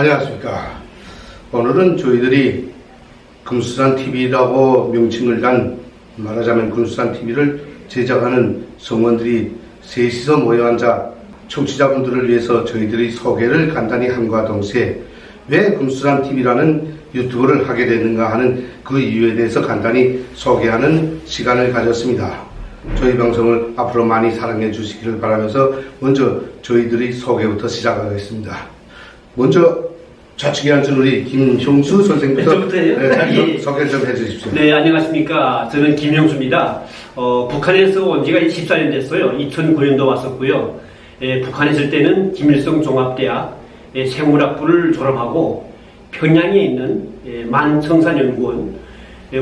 안녕하십니까. 오늘은 저희들이 금수산TV라고 명칭을 단 말하자면 금수산TV를 제작하는 성원들이 셋이서 모여 앉아 청취자분들을 위해서 저희들이 소개를 간단히 함과 동시에 왜 금수산TV라는 유튜브를 하게 됐는가 하는 그 이유에 대해서 간단히 소개하는 시간을 가졌습니다. 저희 방송을 앞으로 많이 사랑해 주시기를 바라면서 먼저 저희들이 소개부터 시작하겠습니다. 먼저 좌측에 앉은 우리 김형수 선생님부터 소개 좀 해주십시오. 네, 안녕하십니까. 저는 김형수입니다. 북한에서 온 지가 14년 됐어요. 2009년도 왔었고요. 북한에 있을 때는 김일성 종합대학 생물학부를 졸업하고 평양에 있는 만청산연구원,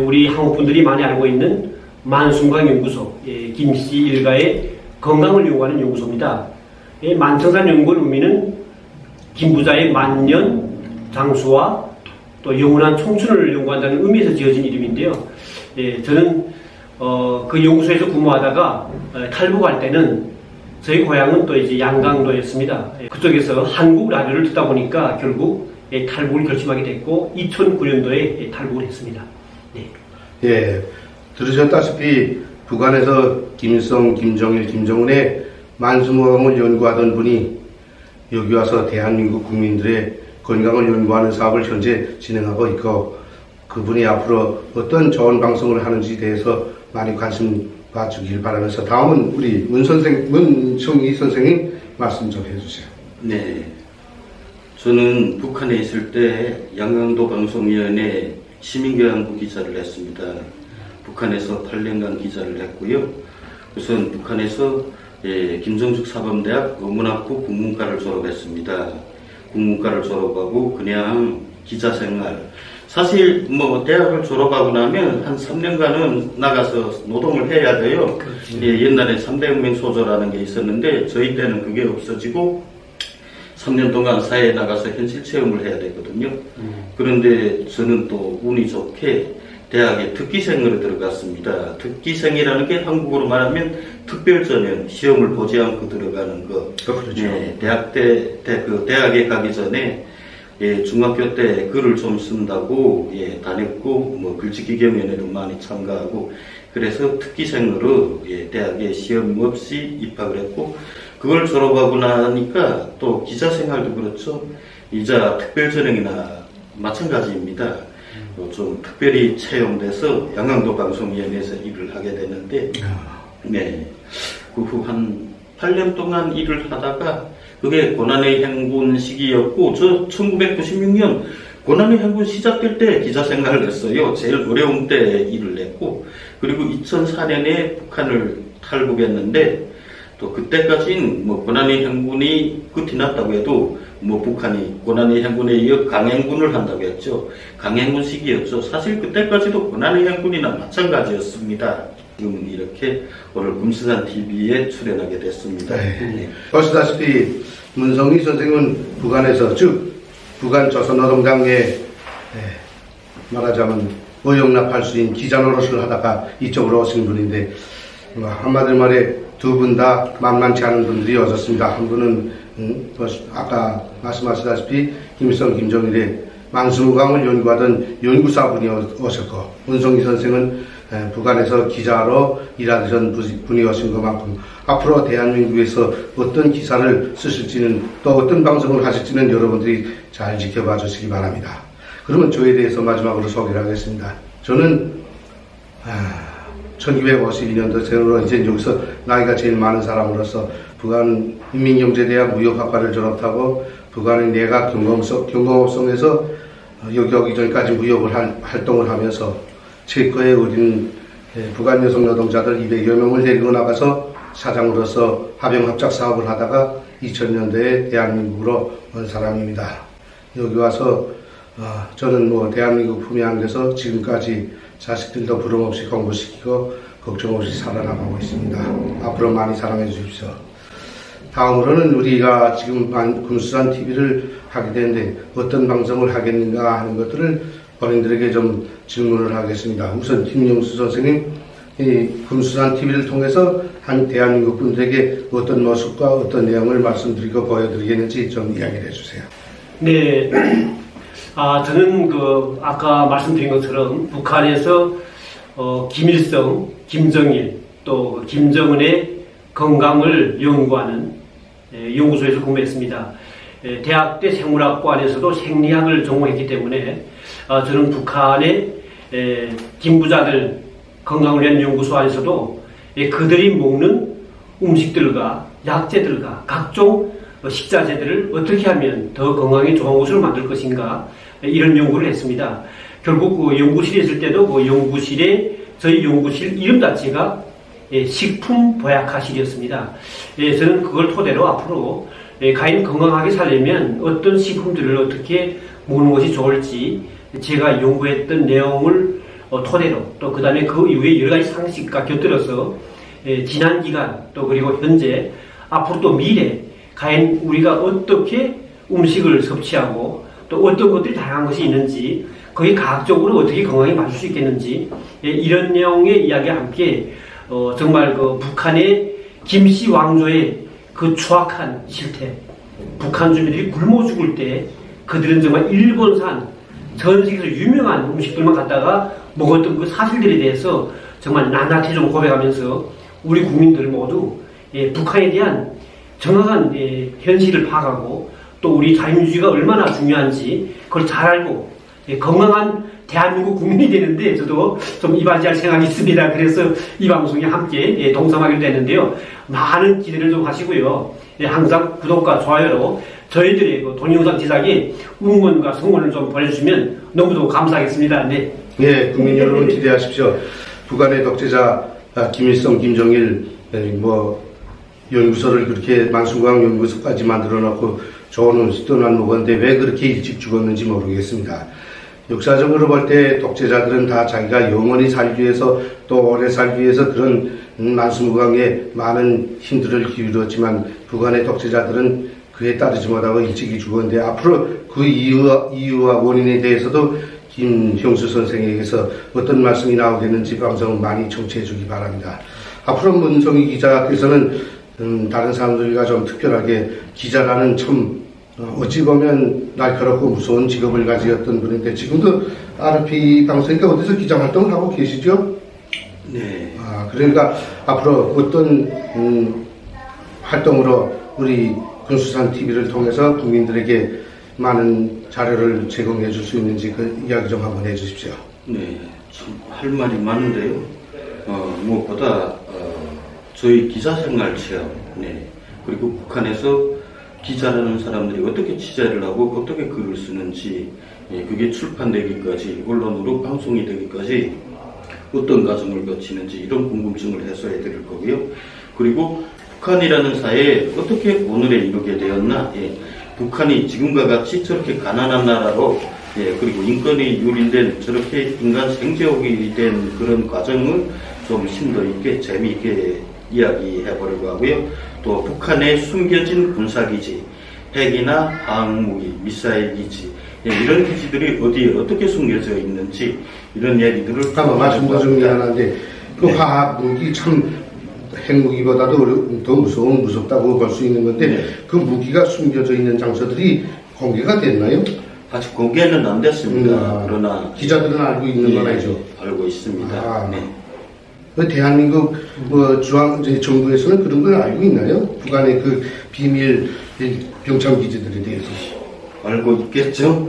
우리 한국분들이 많이 알고 있는 만순광연구소, 김씨 일가의 건강을 연구하는 연구소입니다. 만청산연구원 의미는 김부자의 만년 장수와 또 영원한 청춘을 연구한다는 의미에서 지어진 이름인데요. 저는 그 연구소에서 근무하다가 탈북할 때는 저희 고향은 또 이제 양강도였습니다. 그쪽에서 한국 라디오를 듣다 보니까 결국 탈북을 결심하게 됐고 2009년도에 탈북을 했습니다. 네. 예, 들으셨다시피 북한에서 김일성, 김정일, 김정은의 만수무강을 연구하던 분이 여기 와서 대한민국 국민들의 건강을 연구하는 사업을 현재 진행하고 있고, 그분이 앞으로 어떤 좋은 방송을 하는지에 대해서 많이 관심 봐주길 바라면서 다음은 우리 문성희 선생님 말씀 좀 해주세요. 네, 저는 북한에 있을 때 양강도 방송위원회 시민교양부 기자를 했습니다. 북한에서 8년간 기자를 했고요. 우선 북한에서 김정숙 사범대학 어문학부 국문과를 졸업했습니다. 국문과를 졸업하고 그냥 기자생활, 사실 뭐 대학을 졸업하고 나면 한 3년간은 나가서 노동을 해야 돼요. 그렇죠. 옛날에 3대 혁명 소조라는 게 있었는데 저희 때는 그게 없어지고 3년 동안 사회에 나가서 현실 체험을 해야 되거든요. 그런데 저는 또 운이 좋게 대학에 특기생으로 들어갔습니다. 특기생이라는 게 한국어로 말하면 특별전형, 시험을 보지 않고 들어가는 거. 그렇죠. 대학에 가기 전에 중학교 때 글을 좀 쓴다고 다녔고, 뭐 글짓기 경연에도 많이 참가하고, 그래서 특기생으로 대학에 시험 없이 입학을 했고, 그걸 졸업하고 나니까 또 기자 생활도 그렇죠. 이자 특별전형이나 마찬가지입니다. 좀 특별히 채용돼서 양강도 방송위원회에서 일을 하게 되는데, 그 후 한 8년 동안 일을 하다가 그게 고난의 행군 시기였고, 저 1996년 고난의 행군 시작될 때 기자 생활을 했어요. 제일 어려운 때 일을 했고, 그리고 2004년에 북한을 탈북했는데, 또 그때까지는 뭐 고난의 행군이 끝이 났다고 해도 뭐 북한이 고난의 행군에 이어 강행군을 한다고 했죠. 강행군 시기였죠. 사실 그때까지도 고난의 행군이나 마찬가지였습니다. 지금 이렇게 오늘 금수산TV에 출연하게 됐습니다. 네. 보시다시피 문성희 선생은 북한에서, 즉 북한 조선노동당에 말하자면 의용납 할수인 기자 노릇을 하다가 이쪽으로 오신 분인데, 한마디로 말해 두 분 다 만만치 않은 분들이 오셨습니다. 한 분은 아까 말씀하시다시피 김일성, 김정일의 만수무강을 연구하던 연구사분이 오셨고, 문성희 선생은 북한에서 기자로 일하던 분이 오신 것만큼 앞으로 대한민국에서 어떤 기사를 쓰실지는, 또 어떤 방송을 하실지는 여러분들이 잘 지켜봐 주시기 바랍니다. 그러면 저에 대해서 마지막으로 소개를 하겠습니다. 저는 1952년도 생으로 이제 여기서 나이가 제일 많은 사람으로서 북한 인민경제대학 무역학과를 졸업하고 북한의 내각 경공업성에서 여기 오기 전까지 무역을 활동을 하면서 체코에 어린 북한 여성 노동자들 200여 명을 데리고 나가서 사장으로서 합병합작 사업을 하다가 2000년대에 대한민국으로 온 사람입니다. 여기 와서 저는 뭐 대한민국 품에 안겨서 지금까지 자식들도 부름 없이 공부시키고 걱정 없이 살아나가고 있습니다. 앞으로 많이 사랑해 주십시오. 다음으로는 우리가 지금 금수산TV를 하게 되는데 어떤 방송을 하겠는가 하는 것들을 본인들에게 좀 질문을 하겠습니다. 우선 김영수 선생님, 이 금수산TV를 통해서 한 대한민국 분들에게 어떤 모습과 어떤 내용을 말씀드리고 보여드리겠는지 좀 이야기를 해주세요. 네. 저는 아까 말씀드린 것처럼 북한에서 김일성, 김정일, 또 김정은의 건강을 연구하는 연구소에서 근무했습니다. 대학 때 생물학과 안에서도 생리학을 전공했기 때문에 저는 북한의 김부자들 건강을 위한 연구소 안에서도 그들이 먹는 음식들과 약재들과 각종 식자재들을 어떻게 하면 더 건강에 좋은 것을 만들 것인가 이런 연구를 했습니다. 결국 그 연구실에 있을 때도 그 연구실에 저희 연구실 이름 자체가 식품보약화실이었습니다. 저는 그걸 토대로 앞으로 가인 건강하게 살려면 어떤 식품들을 어떻게 먹는 것이 좋을지 제가 연구했던 내용을 토대로 또 그 다음에 그 이후에 여러 가지 상식과 곁들여서 지난 기간 또 그리고 현재 앞으로 또 미래 과연 우리가 어떻게 음식을 섭취하고 또 어떤 것들이 다양한 것이 있는지 거기에 과학적으로 어떻게 건강에 맞을 수 있겠는지 이런 내용의 이야기와 함께 정말 그 북한의 김씨 왕조의 그 추악한 실태 북한 주민들이 굶어 죽을 때 그들은 정말 일본산 전 세계에서 유명한 음식들만 갖다가 먹었던 그 사실들에 대해서 정말 낱낱이 좀 고백하면서 우리 국민들 모두 북한에 대한 정확한 현실을 파악하고 또 우리 자유민주주의가 얼마나 중요한지 그걸 잘 알고 건강한 대한민국 국민이 되는데 저도 좀 이바지할 생각이 있습니다. 그래서 이 방송에 함께 동참하기로 됐는데요. 많은 기대를 좀 하시고요. 항상 구독과 좋아요로 저희들의 그 동영상 제작에 응원과 성원을 좀 보내주시면 너무도 감사하겠습니다. 네. 네, 국민 여러분 기대하십시오. 북한의 독재자 김일성, 김정일 연구소를 그렇게 만수광 연구소까지 만들어놓고 좋은 떠난 먹었는데 왜 그렇게 일찍 죽었는지 모르겠습니다. 역사적으로 볼 때 독재자들은 다 자기가 영원히 살기 위해서 또 오래 살기 위해서 그런 만수무강에 많은 힘들을 기울였지만 북한의 독재자들은 그에 따르지 못하고 일찍이 죽었는데 앞으로 그 이유와 원인에 대해서도 김형수 선생에게서 어떤 말씀이 나오겠는지 방송 많이 청취해 주기 바랍니다. 앞으로 문성희 기자께서는 다른 사람들과 좀 특별하게 기자라는 참 어찌 보면 날카롭고 무서운 직업을 가지었던 분인데 지금도 RP 방송이니까 어디서 기자 활동을 하고 계시죠? 네. 그러니까 앞으로 어떤 활동으로 우리 군수산 TV를 통해서 국민들에게 많은 자료를 제공해 줄 수 있는지 그 이야기 좀 한번 해 주십시오. 네, 참 할 말이 많은데요. 무엇보다 저희 기자 생활 체험, 그리고 북한에서 기자라는 사람들이 어떻게 취재를 하고 어떻게 글을 쓰는지, 그게 출판되기까지 언론으로 방송이 되기까지 어떤 과정을 거치는지 이런 궁금증을 해소해 드릴 거고요. 그리고 북한이라는 사회에 어떻게 오늘에 이르게 되었나, 북한이 지금과 같이 저렇게 가난한 나라로, 그리고 인권이 유린된 저렇게 인간 생존이 된 그런 과정을 좀 심도 있게 재미있게 이야기해 보려고 하고요. 또 북한의 숨겨진 군사기지, 핵이나 항무기, 미사일 기지, 이런 기지들이 어디에 어떻게 숨겨져 있는지 이런 얘기들을 말씀도 좀 미안한데 그 화학무기 참 핵무기보다도 더 무섭다고 볼 수 있는 건데 그 무기가 숨겨져 있는 장소들이 공개가 됐나요? 아직 공개는 안 됐습니다. 그러나 기자들은 알고 있는 건 아니죠? 알고 있습니다. 대한민국 정부에서는 그런 걸 알고 있나요? 북한의 그 비밀 병참 기지들에 대해서 알고 있겠죠.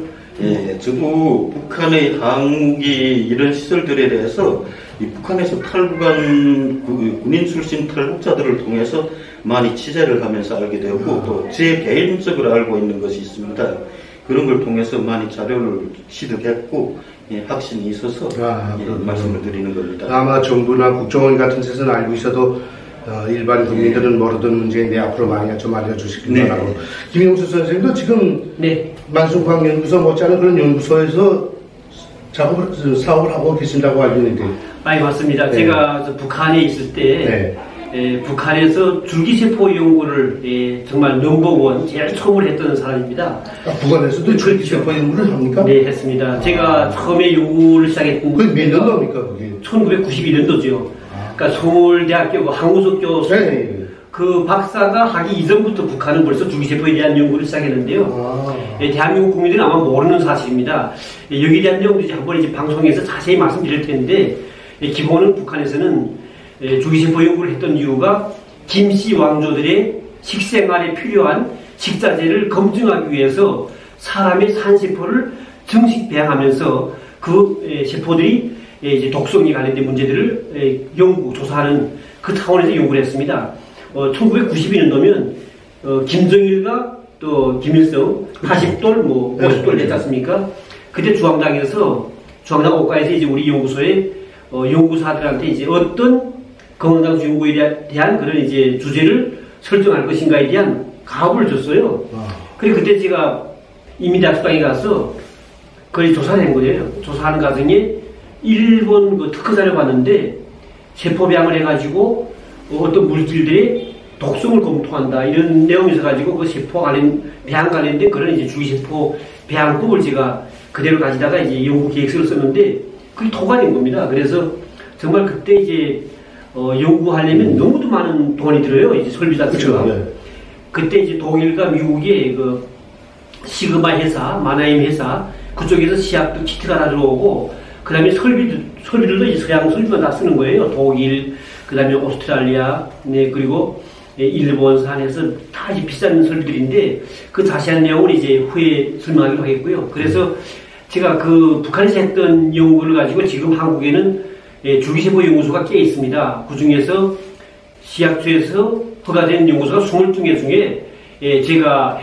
저도 북한의 항무기 이런 시설들에 대해서 이 북한에서 탈북한 군인 출신 탈북자들을 통해서 많이 취재를 하면서 알게 되었고 또 제 개인적으로 알고 있는 것이 있습니다. 그런 걸 통해서 많이 자료를 취득했고 확신이 있어서 말씀을 드리는 겁니다. 아마 정부나 국정원 같은 데서는 알고 있어도 일반 국민들은 모르던 문제인데 앞으로 많이 좀 알려주시길 바라고. 김영수 선생님도 지금 만수광 연구소 못지않은 그런 연구소에서 사업을 하고 계신다고 알고 있는데. 맞습니다. 제가 북한에 있을 때 북한에서 줄기세포 연구를 정말 넘버원 제일 처음으로 했던 사람입니다. 북한에서도 줄기세포 연구를 합니까? 네, 했습니다. 제가 처음에 연구를 시작했던 그게 몇 년도입니까? 그게? 1991년도죠. 그러니까 서울대학교 항우석교 그 박사가 하기 이전부터 북한은 벌써 주기세포에 대한 연구를 시작했는데요. 대한민국 국민들은 아마 모르는 사실입니다. 여기에 대한 내용도 이제 한번 이제 방송에서 자세히 말씀드릴 텐데, 기본은 북한에서는 주기세포 연구를 했던 이유가 김씨 왕조들의 식생활에 필요한 식자재를 검증하기 위해서 사람의 산세포를 정식 배양하면서 그 세포들이 이제 독성에 관련된 문제들을 연구, 조사하는 그 차원에서 연구를 했습니다. 1992년도면 김정일과 또 김일성 40돌, 뭐 50돌 냈지 않습니까? 그때 중앙당 옷가에서 이제 우리 연구소에 연구사들한테 이제 어떤 건강장수 연구에 대한 그런 이제 주제를 설정할 것인가에 대한 가업을 줬어요. 그리고 그때 제가 이민대학 수당에 가서 그걸 조사를 한 거예요. 조사하는 과정에 일본 그 특허자를 봤는데 세포 배양을 해가지고 어떤 물질들의 독성을 검토한다 이런 내용이 있어가지고 그 세포 배양 관련된 그런 이제 주기세포 배양법을 제가 그대로 가지다가 이제 연구 계획서를 썼는데 그게 통과된 겁니다. 그래서 정말 그때 이제 연구하려면 너무도 많은 돈이 들어요. 이제 설비 자체가. 그렇죠. 그때 이제 독일과 미국의 그 시그마 회사, 마나임 회사 그쪽에서 시약도 키트가 다 들어오고 그 다음에 설비들도 이제 서양 설비만 다 쓰는 거예요. 독일, 그 다음에 오스트랄리아, 네, 그리고 일본산 해서 다 이제 비싼 설비들인데 그 자세한 내용을 이제 후에 설명하기로 하겠고요. 그래서 제가 그 북한에서 했던 연구를 가지고 지금 한국에는 주기세포 연구소가 꽤 있습니다. 그 중에서 시약처에서 허가된 연구소가 20개 중에 제가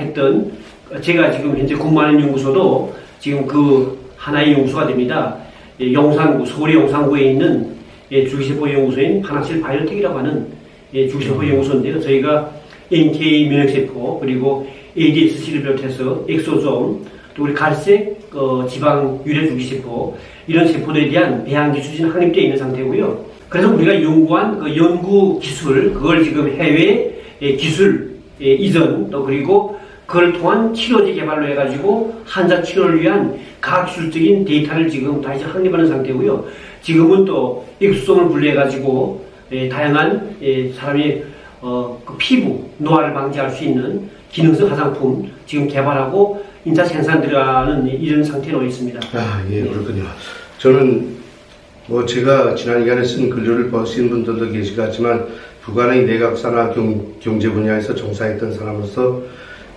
지금 현재 근무하는 연구소도 지금 그 하나의 연구소가 됩니다. 용산구, 서울의 용산구에 있는 주기세포 연구소인 파낙실 바이오텍이라고 하는 주기세포 연구소인데요. 저희가 NK 면역세포, 그리고 ADSC를 비롯해서 엑소솜, 또 우리 갈색 지방 유래 주기세포, 이런 세포들에 대한 배양기 추진 확립되어 있는 상태고요. 그래서 우리가 연구한 그 연구 기술, 그걸 지금 해외 기술 이전, 또 그리고 그걸 통한 치료제 개발로 해가지고 환자 치료를 위한 과학기술적인 데이터를 지금 다시 확립하는 상태고요. 지금은 또 엑소솜을 분리해가지고 다양한 사람의 그 피부 노화를 방지할 수 있는 기능성 화장품 지금 개발하고 인자 생산 들어가는 이런 상태로 있습니다. 아, 예, 그렇군요. 저는 뭐 제가 지난 기간에 쓴 글들을 보신 분들도 계시겠지만 북한의 내각사나 경제 분야에서 종사했던 사람으로서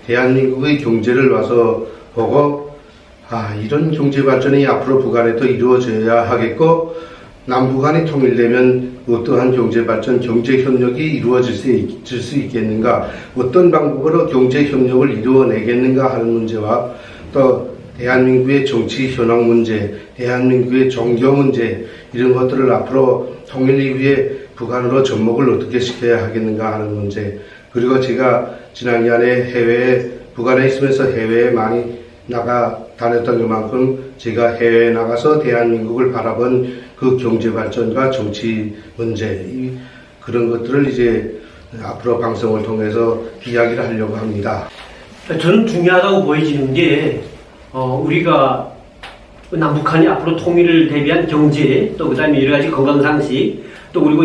대한민국의 경제를 와서 보고 이런 경제 발전이 앞으로 북한에도 이루어져야 하겠고 남북한이 통일되면 어떠한 경제 발전, 경제 협력이 이루어질 수 있겠는가, 어떤 방법으로 경제 협력을 이루어내겠는가 하는 문제와 또 대한민국의 정치 현황 문제, 대한민국의 종교 문제 이런 것들을 앞으로 통일 이후에 북한으로 접목을 어떻게 시켜야 하겠는가 하는 문제, 그리고 제가 지난해에 북한에 있으면서 해외에 많이 다녔던 것만큼 제가 해외에 나가서 대한민국을 바라본 그 경제 발전과 정치 문제, 그런 것들을 이제 앞으로 방송을 통해서 이야기를 하려고 합니다. 저는 중요하다고 보여지는 게 우리가 남북한이 앞으로 통일을 대비한 경제, 또 그다음에 여러 가지 건강 상식, 또 그리고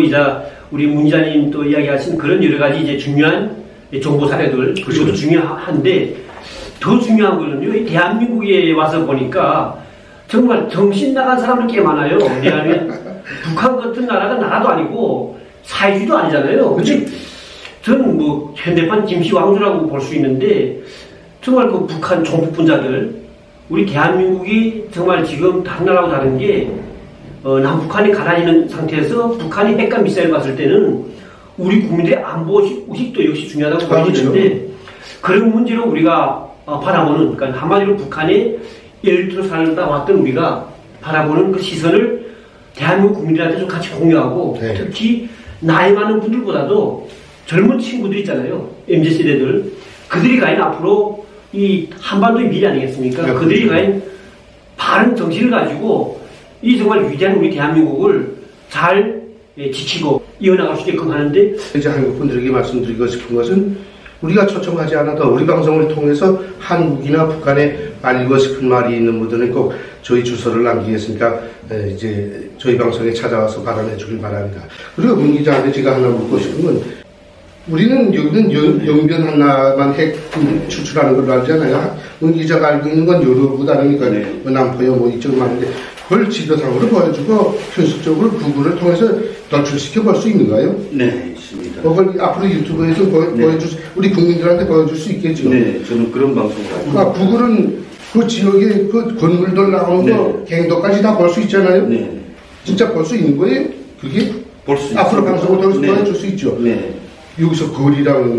우리 문 기자님 또 이야기하신 그런 여러 가지 이제 중요한 정보 사례들, 그것도 중요한데 더 중요한 거는요, 대한민국에 와서 보니까 정말 정신 나간 사람들 꽤 많아요. 왜냐하면 북한 같은 나라가 나라도 아니고 사회주의도 아니잖아요. 근데 저는 뭐 현대판 김씨 왕조라고 볼 수 있는데 정말 그 북한 종북분자들, 우리 대한민국이 정말 지금 다른 나라하고 다른 게 남북한이 갈라지는 상태에서 북한이 핵과 미사일 봤을 때는 우리 국민들의 안보 의식도 역시 중요하다고 보여지는데 그런 문제로 우리가 바라보는, 그러니까 한마디로 북한의 예를 살다 왔던 우리가 바라보는 그 시선을 대한민국 국민들한테 좀 같이 공유하고, 네. 특히 나이 많은 분들보다도 젊은 친구들 있잖아요. MZ세대들. 그들이 과연 앞으로 이 한반도의 미래 아니겠습니까? 네, 그들이 과연 바른 정신을 가지고 이 정말 위대한 우리 대한민국을 잘 지키고 이어나갈 수 있게끔 하는데, 이제 한국 분들에게 말씀드리고 싶은 것은 우리가 초청하지 않아도 우리 방송을 통해서 한국이나 북한에 알리고 싶은 말이 있는 분들은 꼭 저희 주소를 남기겠으니까 이제 저희 방송에 찾아와서 발언해 주길 바랍니다. 그리고 문 기자한테 제가 하나 묻고 싶은 건 우리는 여기는 영변 하나만 핵 추출하는 걸로 알잖아요. 문 기자가 알고 있는 건 여러보다는 네. 남포요 뭐 이쪽 많은데 그걸 지도상으로 보여주고 현실적으로 구글을 통해서 노출시켜 볼 수 있는가요? 네, 있습니다. 그걸 앞으로 유튜브에서 보여줄 우리 국민들한테 보여줄 수 있겠죠. 네, 저는 그런 방송을 하고. 구글은 그 지역의 그 건물들 나오는 거 갱도까지 다 볼 수 있잖아요. 네. 진짜 볼 수 있는 거예요? 그게 볼 수 앞으로 있습니다. 방송을 통해서 네. 보여줄 수 있죠. 네. 여기서 거리랑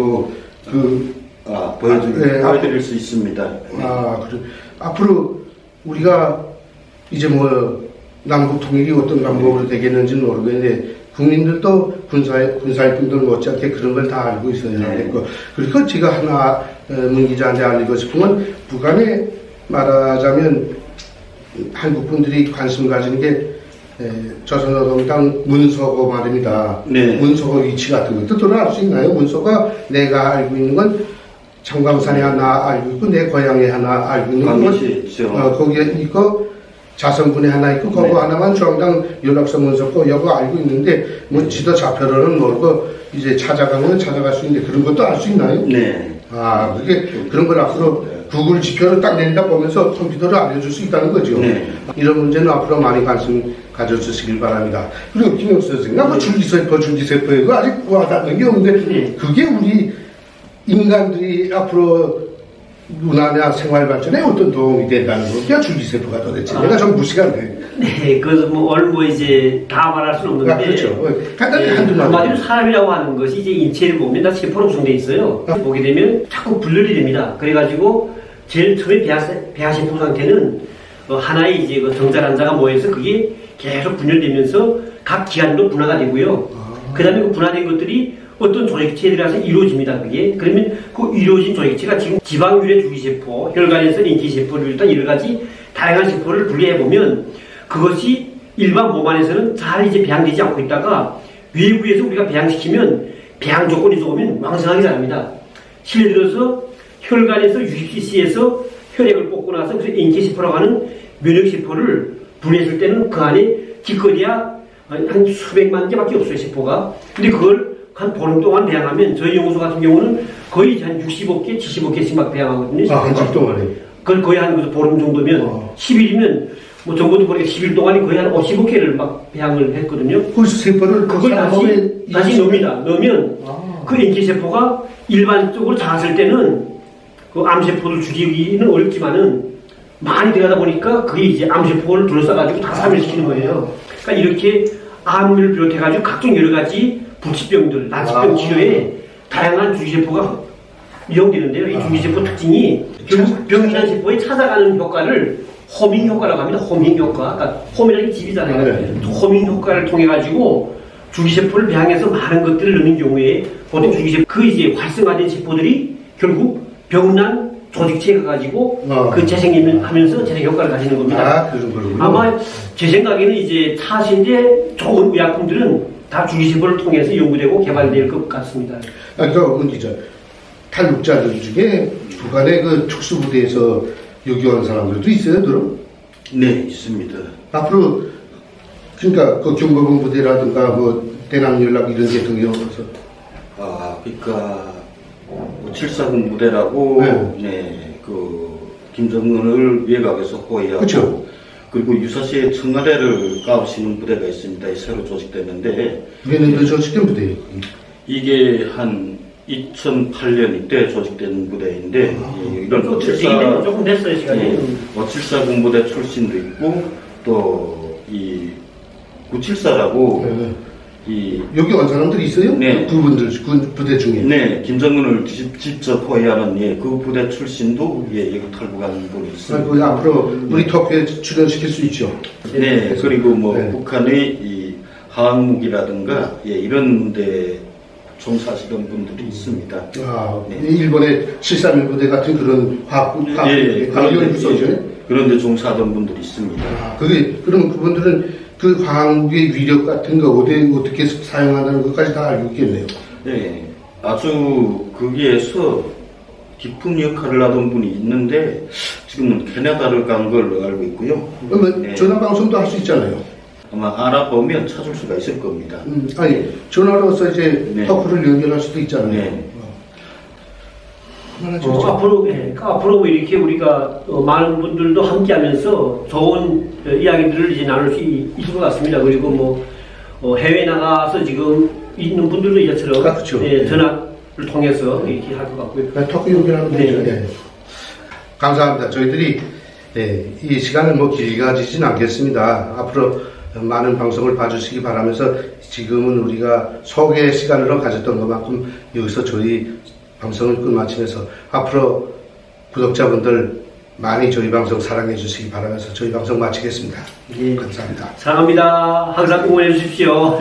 보여드릴 수 있습니다. 그래. 앞으로 우리가 이제 뭐 남북 통일이 어떤 방법으로 되겠는지는 모르겠는데 국민들도 군사일꾼들 못지않게 그런 걸 다 알고 있어야 되겠고 그리고 제가 하나 문 기자한테 알리고 싶은 건 북한에 말하자면 한국 분들이 관심 가지는 게 조선노동당 문서고 말입니다. 네. 문서고 위치 같은 것도 들어 알 수 있나요? 문서가 내가 알고 있는 건 청강산에 하나 알고 있고 내 고향에 하나 알고 있는 건 거기에 있고 자성군에 하나 있고 그거 네. 하나만 중앙당 연락서 문서고 이거 알고 있는데 뭐 지도 좌표로는 모르고 이제 찾아가면 찾아갈 수 있는데 그런 것도 알 수 있나요? 네. 그게 그런 걸 앞으로 구글 지표를 딱 내린다 보면서 컴퓨터로 알려줄 수 있다는 거죠. 네. 이런 문제는 앞으로 많이 관심 가져주시길 바랍니다. 그리고 김영수 선생님, 아까 줄기세포 이거 아직 와닿는 게 없는데 그게 우리 인간들이 앞으로 문화나 생활 발전에 어떤 도움이 된다는 거야 줄기세포가 도대체 내가 좀 무시가 돼. 네, 그래서 뭐 오늘 뭐 이제 다 말할 수는 없는데. 그렇죠. 간단히 한두 마디. 한마디로 사람이라고 하는 것이 이제 인체를 보면 다 세포로 구성되어 있어요. 보게 되면 자꾸 분열이 됩니다. 그래가지고 제일 처음에 배아세포 상태는 하나의 이제 그 정자란자가 모여서 그게 계속 분열되면서 각 기관으로 분화가 되고요. 그 다음에 그 분화된 것들이 어떤 조직체에 들어가서 이루어집니다. 그게. 그러면 그 이루어진 조직체가 지금 지방유래 주기세포, 혈관에서 인기세포를 일단 여러 가지 다양한 세포를 분리해보면 그것이 일반 몸 안에서는 잘 이제 배양되지 않고 있다가 외부에서 우리가 배양시키면 배양 조건이 좋으면 왕성하게 자랍니다. 실례 들어서 혈관에서 60cc에서 혈액을 뽑고 나서 그래서 인기세포라고 하는 면역세포를 분리했을 때는 그 안에 기껏이야 한 수백만 개밖에 없어요, 세포가. 근데 그걸 한 보름 동안 배양하면 저희 연구소 같은 경우는 거의 한 65개, 75개씩 막 배양하거든요. 한 달 동안에? 그걸 거의 한 보름 정도면 10일이면 뭐 정부도 보니까 10일 동안이 거의 한 55개를 막 배양을 했거든요. 그 세포를 그걸 다시 넣습니다. 넣으면 그 인기세포가 일반적으로 작았을 때는 그 암세포를 죽이기는 어렵지만은 많이 들어가다 보니까 그게 이제 암세포를 둘러싸가지고 다 사멸시키는 거예요. 그러니까 이렇게 암을 비롯해가지고 각종 여러 가지 불치병들, 난치병 치료에 다양한 주기세포가 이용되는데요. 이 주기세포 특징이 결국 병이나 세포에 찾아가는 효과를 호밍 효과라고 합니다. 호밍 효과. 그러니까 홈이라는 게 집이잖아요. 네. 호밍 효과를 통해가지고 주기세포를 배양해서 많은 것들을 넣는 경우에 보통 주기세포, 그 이제 활성화된 세포들이 결국 병난 조직체가 가지고 그 재생하면서 재생 효과를 가지는 겁니다. 그렇군요. 아마 제 생각에는 이제 차신제 좋은 의약품들은 다 주기세포를 통해서 연구되고 개발될 것 같습니다. 그러니까 문 기자, 탈북자들 중에 북한의 그 특수부대에서 요구하는 사람들도 있어요, 그럼? 네, 있습니다. 앞으로 그러니까 그 경보본 부대라든가 뭐 대남 연락 이런 게 등용해서 그러니까 7사군 부대라고 그 김정은을 외곽에서 호위하고 그쵸. 그리고 유사시에 청와대를 까우시는 부대가 있습니다. 새로 조직됐는데 그게 조직된 부대예요. 이게 한 2008년 이때 조직된 부대인데 이런 조금 됐어요, 시간이. 574 군부대 출신도 있고 또 이 974라고 여기 온 사람들이 있어요? 네. 그분들 부대 중에. 네, 김정은을 직접 호위하는 그 부대 출신도 여기 탈북한 분이 있습니다. 앞으로 우리 토크에 출연시킬 수 있죠. 네, 그리고 뭐 북한의 이 화학무기라든가 이런 데 종사하시던 분들이 있습니다. 일본의 731 부대 같은 그런 화학연구소죠. 그런데 종사하던 분들이 있습니다. 그럼 그분들은 그 화학무기의 위력 같은 거 어떻게 사용한다는 것까지 다 알고 있겠네요. 네, 아주 거기에서 깊은 역할을 하던 분이 있는데 지금은 캐나다를 간 걸로 알고 있고요. 그러면 전화 방송도 할 수 있잖아요. 아마 알아보면 찾을 수가 있을 겁니다. 아니 전화로서 이제 네. 터크를 연결할 수도 있잖아요. 네. 얼마나 좋죠. 앞으로 이렇게 우리가 많은 분들도 함께하면서 좋은 이야기들을 이제 나눌 수 있을 것 같습니다. 그리고 해외 나가서 지금 있는 분들도 이제처럼 그렇죠. 전화를 통해서 이렇게 할 것 같고요. 터크 연결하는 네. 거죠. 네. 감사합니다. 저희들이 이 시간은 길어지진 않겠습니다. 앞으로 많은 방송을 봐주시기 바라면서 지금은 우리가 소개 시간으로 가졌던 것만큼 여기서 저희 방송을 끝마치면서 앞으로 구독자분들 많이 저희 방송 사랑해 주시기 바라면서 저희 방송 마치겠습니다. 예. 감사합니다. 사랑합니다. 항상 응원해 주십시오.